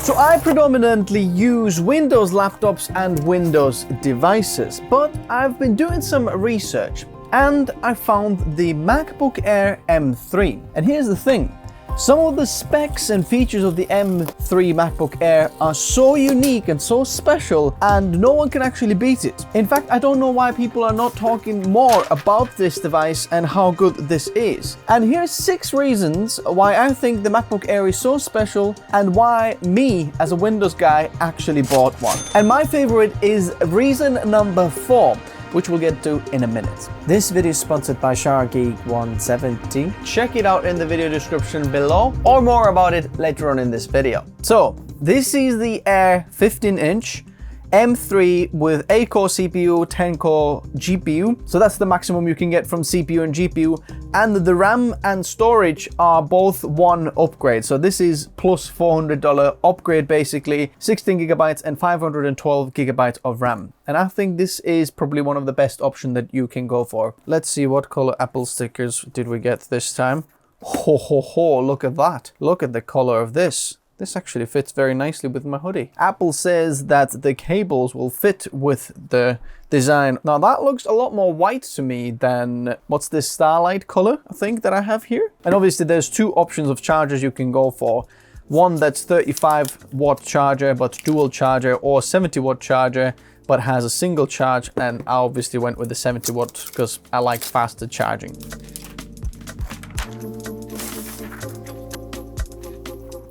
So I predominantly use Windows laptops and Windows devices, but I've been doing some research and I found the MacBook Air M3. And here's the thing. Some of the specs and features of the M3 MacBook Air are so unique and so special, and no one can actually beat it. In fact, I don't know why people are not talking more about this device and how good this is. And here's 6 reasons why I think the MacBook Air is so special and why me, as a Windows guy, actually bought one. And my favorite is reason number 4. Which we'll get to in a minute. This video is sponsored by Shargeek 170. Check it out in the video description below, or more about it later on in this video. So, this is the Air 15-inch M3 with 8-core CPU, 10-core GPU. So that's the maximum you can get from CPU and GPU. And the RAM and storage are both one upgrade. So this is plus $400 upgrade, basically 16 gigabytes and 512 gigabytes of RAM. And I think this is probably one of the best options that you can go for. Let's see, what color Apple stickers did we get this time? Ho ho ho, look at that. Look at the color of this. This actually fits very nicely with my hoodie. Apple says that the cables will fit with the design. Now that looks a lot more white to me than, what's this starlight color, I think, that I have here. And obviously there's 2 options of chargers you can go for. One that's 35-watt charger but dual charger, or 70-watt charger but has a single charge, and I obviously went with the 70-watt because I like faster charging.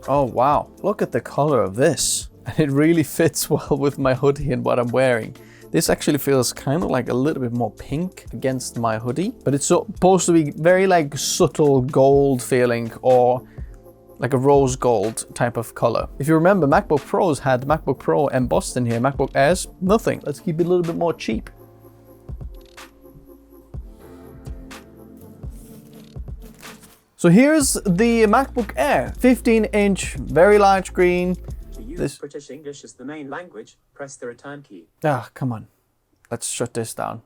Oh wow, look at the color of this. And it really fits well with my hoodie and what I'm wearing. This actually feels kind of like a little bit more pink against my hoodie, but it's supposed to be very like subtle gold feeling, or like a rose gold type of color. If you remember, MacBook Pros had MacBook Pro embossed in here. MacBook Airs, nothing. Let's keep it a little bit more cheap. So here's the MacBook Air, 15-inch, very large screen. To use British English as the main language, press the return key. Ah, come on. Let's shut this down.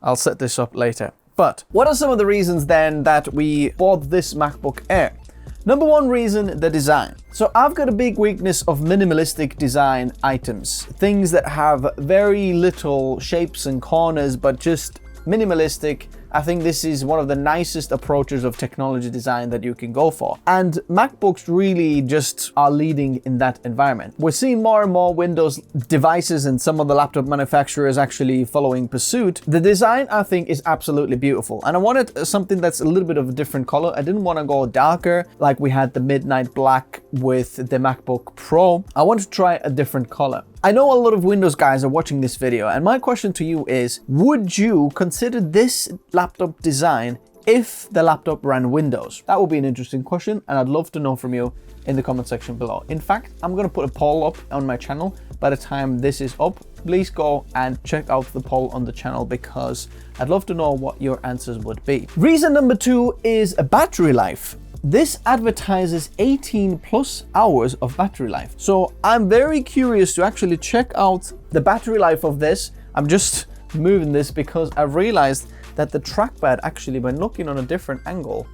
I'll set this up later. But what are some of the reasons then that we bought this MacBook Air? Number 1 reason, the design. So I've got a big weakness of minimalistic design items. Things that have very little shapes and corners, but just minimalistic. I think this is one of the nicest approaches of technology design that you can go for. And MacBooks really just are leading in that environment. We're seeing more and more Windows devices and some of the laptop manufacturers actually following pursuit. The design, I think, is absolutely beautiful. And I wanted something that's a little bit of a different color. I didn't want to go darker like we had the midnight black with the MacBook Pro. I wanted to try a different color. I know a lot of Windows guys are watching this video, and my question to you is, would you consider this laptop design if the laptop ran Windows? That would be an interesting question, and I'd love to know from you in the comment section below. In fact, I'm going to put a poll up on my channel by the time this is up. Please go and check out the poll on the channel because I'd love to know what your answers would be. Reason number 2 is a battery life. This advertises 18 plus hours of battery life. So I'm very curious to actually check out the battery life of this. I'm just moving this because I realized that the trackpad actually, when looking on a different angle,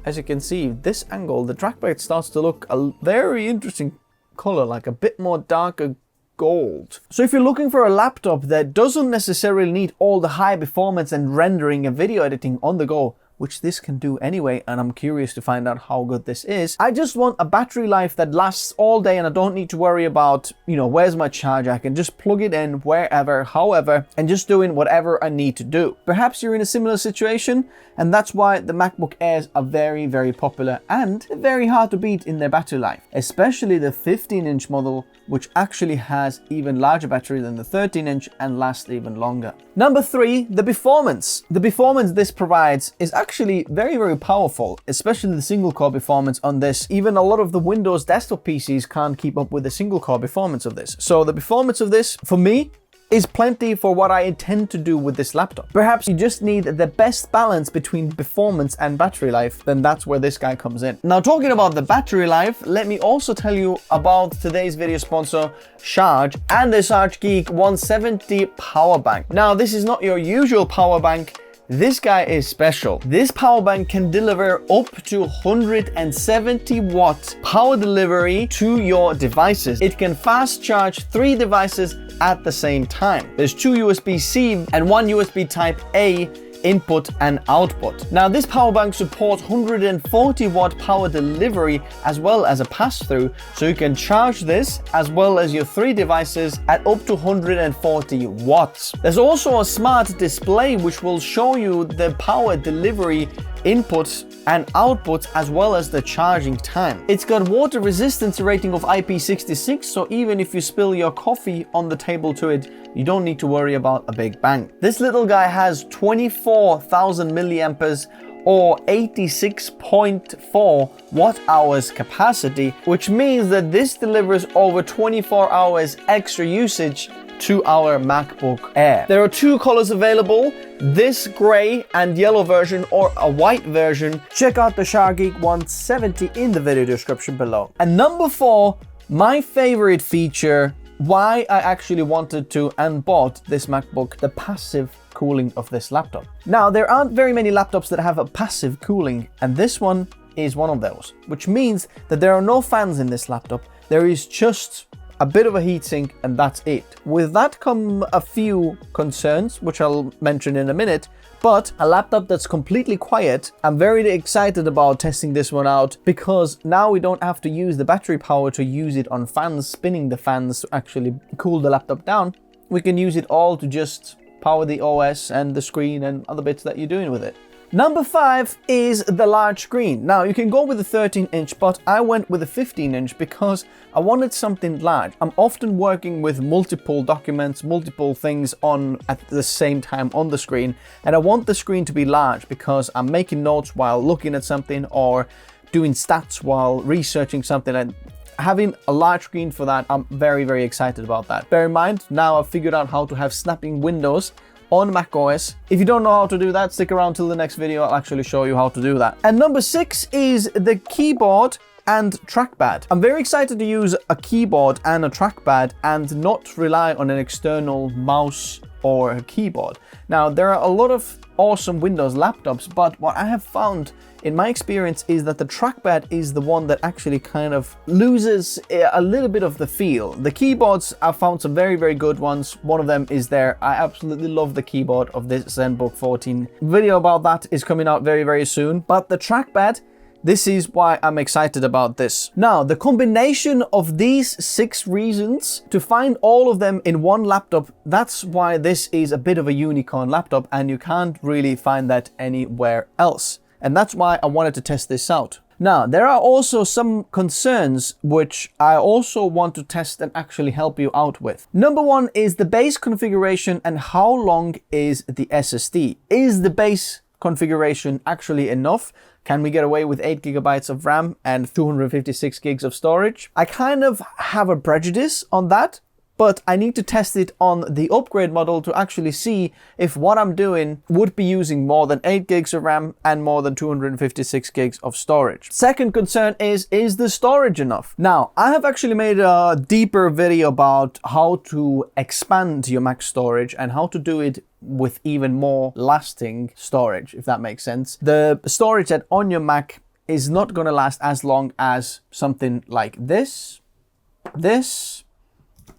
as you can see, this angle, the trackpad starts to look a very interesting color, like a bit more darker gold. So if you're looking for a laptop that doesn't necessarily need all the high performance and rendering and video editing on the go, which this can do anyway, and I'm curious to find out how good this is. I just want a battery life that lasts all day and I don't need to worry about, where's my charger? I can just plug it in wherever, however, and just doing whatever I need to do. Perhaps you're in a similar situation, and that's why the MacBook Airs are very, very popular and very hard to beat in their battery life, especially the 15-inch model, which actually has even larger battery than the 13-inch and lasts even longer. Number 3, the performance. The performance this provides is actually very, very powerful, especially the single core performance on this. Even a lot of the Windows desktop PCs can't keep up with the single core performance of this. So the performance of this, for me, is plenty for what I intend to do with this laptop. Perhaps you just need the best balance between performance and battery life, then that's where this guy comes in. Now, talking about the battery life, let me also tell you about today's video sponsor, Sharge, and the Shargeek 170 power bank. Now, this is not your usual power bank. this guy is special. This power bank can deliver up to 170 watt power delivery to your devices. It can fast charge 3 devices at the same time. There's 2 USB-C and 1 USB Type-A input and output. Now this power bank supports 140 watt power delivery as well as a pass-through, so you can charge this as well as your 3 devices at up to 140 watts. There's also a smart display which will show you the power delivery inputs and outputs as well as the charging time. It's got water resistance rating of IP66, so even if you spill your coffee on the table to it, you don't need to worry about a big bang. This little guy has 24,000 milliamperes or 86.4 watt hours capacity, which means that this delivers over 24 hours extra usage to our MacBook Air. There are 2 colors available, this gray and yellow version or a white version. Check out the Shargeek 170 in the video description below. And number 4, my favorite feature, why I actually wanted to and bought this MacBook, the passive cooling of this laptop. Now, there aren't very many laptops that have a passive cooling, and this one is one of those, which means that there are no fans in this laptop. There is just a bit of a heatsink and that's it. With that come a few concerns, which I'll mention in a minute, but a laptop that's completely quiet. I'm very excited about testing this one out because now we don't have to use the battery power to use it on fans, spinning the fans to actually cool the laptop down. We can use it all to just power the OS and the screen and other bits that you're doing with it. Number 5 is the large screen. Now you can go with a 13-inch, but I went with a 15-inch because I wanted something large. I'm often working with multiple documents, multiple things on at the same time on the screen, and I want the screen to be large because I'm making notes while looking at something or doing stats while researching something, and having a large screen for that, I'm very, very excited about that. Bear in mind, now I've figured out how to have snapping windows on macOS. If you don't know how to do that, stick around till the next video. I'll actually show you how to do that. And number 6 is the keyboard and trackpad. I'm very excited to use a keyboard and a trackpad and not rely on an external mouse or a keyboard. Now, there are a lot of awesome Windows laptops, but what I have found in my experience is that the trackpad is the one that actually kind of loses a little bit of the feel. The keyboards, I've found some very, very good ones. One of them is there. I absolutely love the keyboard of this Zenbook 14. Video about that is coming out very, very soon. But the trackpad, this is why I'm excited about this. Now, the combination of these 6 reasons to find all of them in one laptop, that's why this is a bit of a unicorn laptop and you can't really find that anywhere else. And that's why I wanted to test this out. Now, there are also some concerns which I also want to test and actually help you out with. Number 1 is the base configuration and how long is the SSD? Is the base configuration actually enough? Can we get away with 8 gigabytes of RAM and 256 gigs of storage? I kind of have a prejudice on that, but I need to test it on the upgrade model to actually see if what I'm doing would be using more than 8 gigs of RAM and more than 256 gigs of storage. Second concern is the storage enough? Now, I have actually made a deeper video about how to expand your Mac storage and how to do it with even more lasting storage, if that makes sense. The storage that on your Mac is not going to last as long as something like this,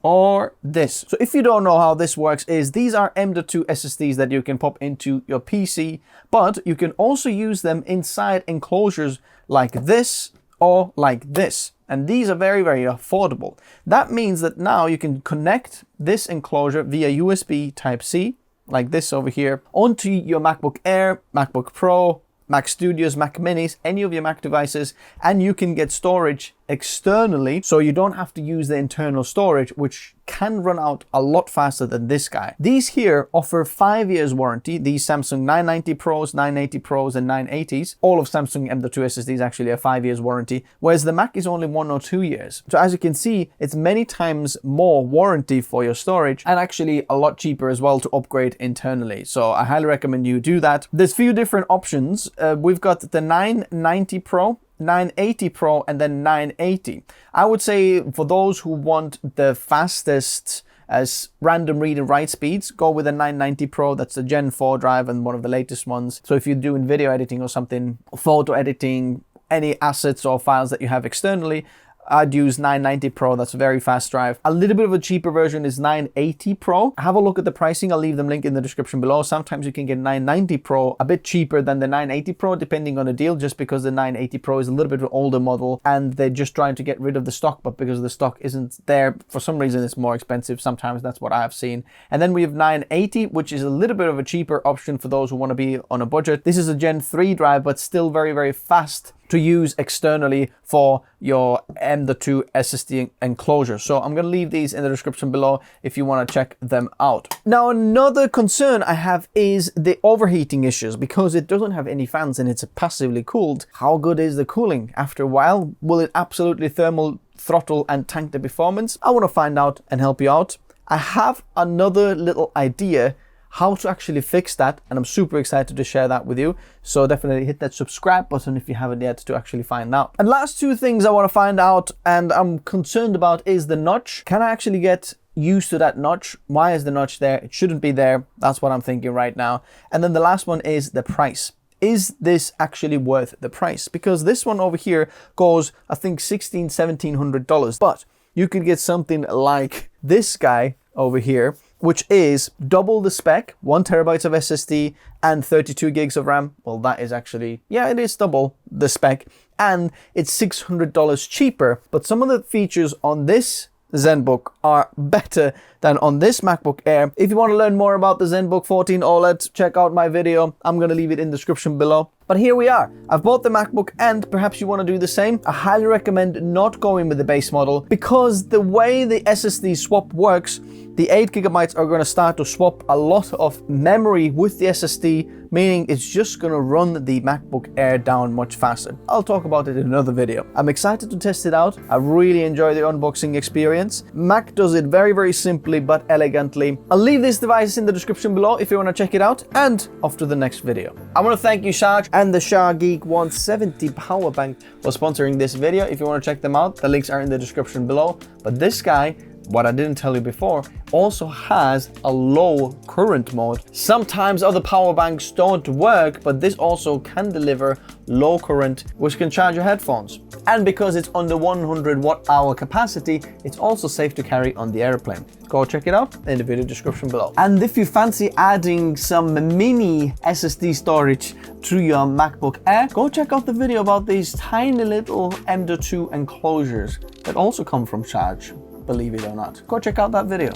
or this. So if you don't know how this works, is these are M.2 SSDs that you can pop into your PC, but you can also use them inside enclosures like this or like this. And these are very, very affordable. That means that now you can connect this enclosure via USB Type-C, like this over here, onto your MacBook Air, MacBook Pro, Mac Studios, Mac Minis, any of your Mac devices, and you can get storage externally, so you don't have to use the internal storage, which can run out a lot faster than this guy. These here offer 5 years warranty. These Samsung 990 Pros, 980 Pros, and 980s. All of Samsung M.2 SSDs actually have 5 years warranty, whereas the Mac is only 1 or 2 years. So as you can see, it's many times more warranty for your storage and actually a lot cheaper as well to upgrade internally. So I highly recommend you do that. There's few different options. We've got the 990 Pro, 980 Pro, and then 980. I would say for those who want the fastest as random read and write speeds, go with a 990 Pro. That's the Gen 4 drive and one of the latest ones. So if you're doing video editing or something, photo editing, any assets or files that you have externally, I'd use 990 Pro. That's a very fast drive. A little bit of a cheaper version is 980 Pro. Have a look at the pricing. I'll leave them link in the description below. Sometimes you can get 990 Pro a bit cheaper than the 980 Pro depending on the deal, just because the 980 Pro is a little bit of an older model and they're just trying to get rid of the stock, but because the stock isn't there, for some reason it's more expensive. Sometimes that's what I've seen. And then we have 980, which is a little bit of a cheaper option for those who want to be on a budget. This is a Gen 3 drive, but still very, very fast to use externally for your M.2 SSD enclosure. So I'm going to leave these in the description below if you want to check them out. Now, another concern I have is the overheating issues. Because it doesn't have any fans and it's passively cooled, how good is the cooling? After a while, will it absolutely thermal throttle and tank the performance? I want to find out and help you out. I have another little idea how to actually fix that, and I'm super excited to share that with you. So definitely hit that subscribe button if you haven't yet to actually find out. And last two things I want to find out and I'm concerned about is the notch. Can I actually get used to that notch? Why is the notch there? It shouldn't be there. That's what I'm thinking right now. And then the last one is the price. Is this actually worth the price? Because this one over here goes, I think, $1,700, but you could get something like this guy over here, which is double the spec, 1 terabyte of SSD and 32 gigs of RAM. Well, that is actually, yeah, it is double the spec, and it's $600 cheaper. But some of the features on this Zenbook are better than on this MacBook Air. If you want to learn more about the Zenbook 14 OLED, check out my video. I'm going to leave it in the description below. But here we are. I've bought the MacBook and perhaps you want to do the same. I highly recommend not going with the base model because the way the SSD swap works, the 8 gigabytes are going to start to swap a lot of memory with the SSD, meaning it's just going to run the MacBook Air down much faster. I'll talk about it in another video. I'm excited to test it out. I really enjoy the unboxing experience. Mac does it very, very simply but elegantly. I'll leave this device in the description below if you want to check it out, and off to the next video. I want to thank you, Sharge and the Shargeek 170 power bank for sponsoring this video. If you want to check them out, the links are in the description below. But this guy, what I didn't tell you before, also has a low current mode. Sometimes other power banks don't work, but this also can deliver low current, which can charge your headphones. And because it's under 100 watt-hour capacity, it's also safe to carry on the airplane. Go check it out in the video description below. And if you fancy adding some mini SSD storage to your MacBook Air, go check out the video about these tiny little M.2 enclosures that also come from Sharge. Believe it or not. Go check out that video.